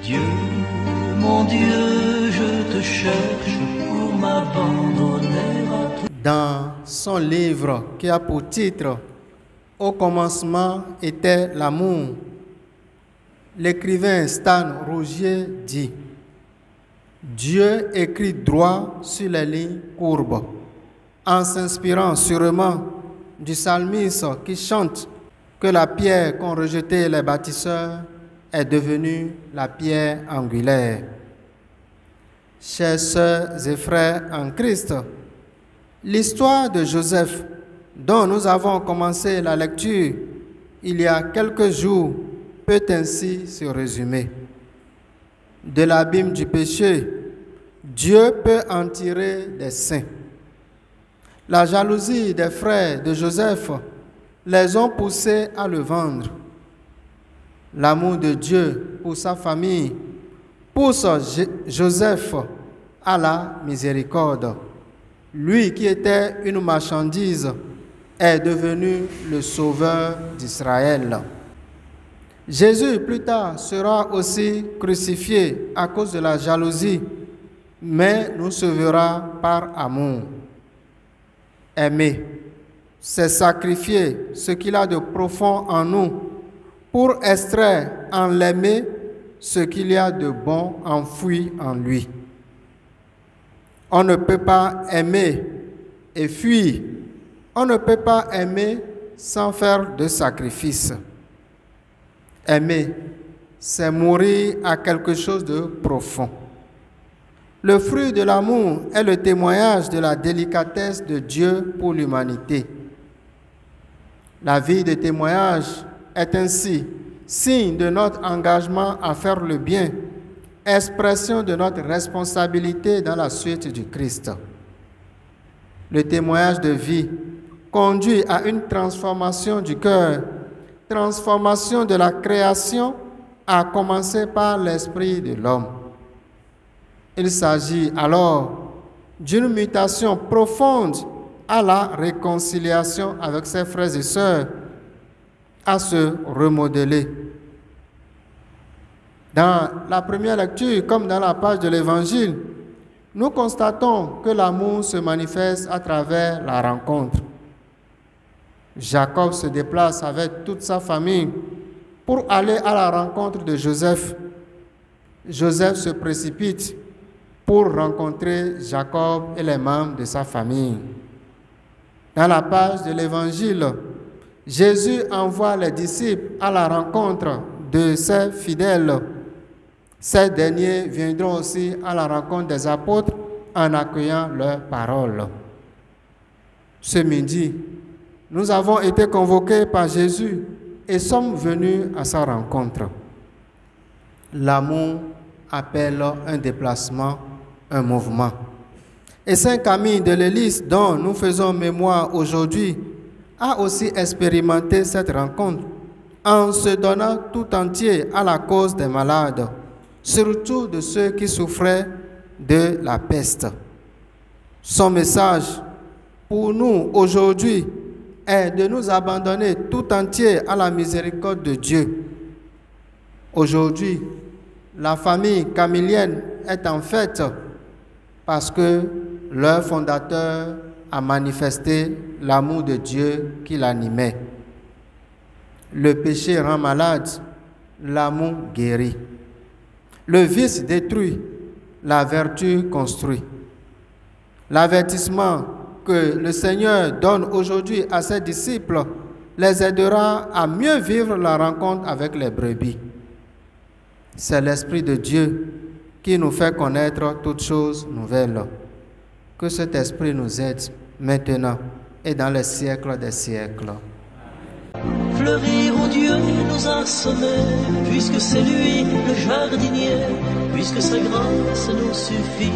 Dieu, mon Dieu, je te cherche pour m'abandonner à toi. Dans son livre qui a pour titre « Au commencement était l'amour », l'écrivain Stan Rougier dit « Dieu écrit droit sur les lignes courbes » en s'inspirant sûrement du psalmiste qui chante que la pierre qu'ont rejetée les bâtisseurs est devenue la pierre angulaire. Chers sœurs et frères en Christ, l'histoire de Joseph, dont nous avons commencé la lecture il y a quelques jours, peut ainsi se résumer. De l'abîme du péché, Dieu peut en tirer des saints. La jalousie des frères de Joseph les ont poussés à le vendre. L'amour de Dieu pour sa famille pousse Joseph à la miséricorde. Lui qui était une marchandise est devenu le sauveur d'Israël. Jésus plus tard sera aussi crucifié à cause de la jalousie, mais nous sauvera par amour. Aimer, c'est sacrifier ce qu'il a de profond en nous pour extraire en l'aimer ce qu'il y a de bon enfoui en lui. On ne peut pas aimer et fuir. On ne peut pas aimer sans faire de sacrifice. Aimer, c'est mourir à quelque chose de profond. Le fruit de l'amour est le témoignage de la délicatesse de Dieu pour l'humanité. La vie de témoignage est ainsi signe de notre engagement à faire le bien, expression de notre responsabilité dans la suite du Christ. Le témoignage de vie conduit à une transformation du cœur, transformation de la création, à commencer par l'esprit de l'homme. Il s'agit alors d'une mutation profonde à la réconciliation avec ses frères et sœurs, à se remodeler. Dans la première lecture, comme dans la page de l'Évangile, nous constatons que l'amour se manifeste à travers la rencontre. Jacob se déplace avec toute sa famille pour aller à la rencontre de Joseph. Joseph se précipite pour rencontrer Jacob et les membres de sa famille. Dans la page de l'Évangile, Jésus envoie les disciples à la rencontre de ses fidèles. Ces derniers viendront aussi à la rencontre des apôtres en accueillant leurs paroles. Ce midi, nous avons été convoqués par Jésus et sommes venus à sa rencontre. L'amour appelle un déplacement, un mouvement. Et Saint Camille de l'Hélice, dont nous faisons mémoire aujourd'hui, a aussi expérimenté cette rencontre en se donnant tout entier à la cause des malades, surtout de ceux qui souffraient de la peste. Son message pour nous aujourd'hui est de nous abandonner tout entier à la miséricorde de Dieu. Aujourd'hui, la famille camillienne est en fête parce que leur fondateur a manifesté l'amour de Dieu qui l'animait. Le péché rend malade, l'amour guérit. Le vice détruit, la vertu construit. L'avertissement que le Seigneur donne aujourd'hui à ses disciples les aidera à mieux vivre la rencontre avec les brebis. C'est l'Esprit de Dieu qui nous fait connaître toutes choses nouvelles. Que cet Esprit nous aide maintenant et dans les siècles des siècles. Fleurir où Dieu nous a semés, puisque c'est lui le jardinier, puisque sa grâce nous suffit.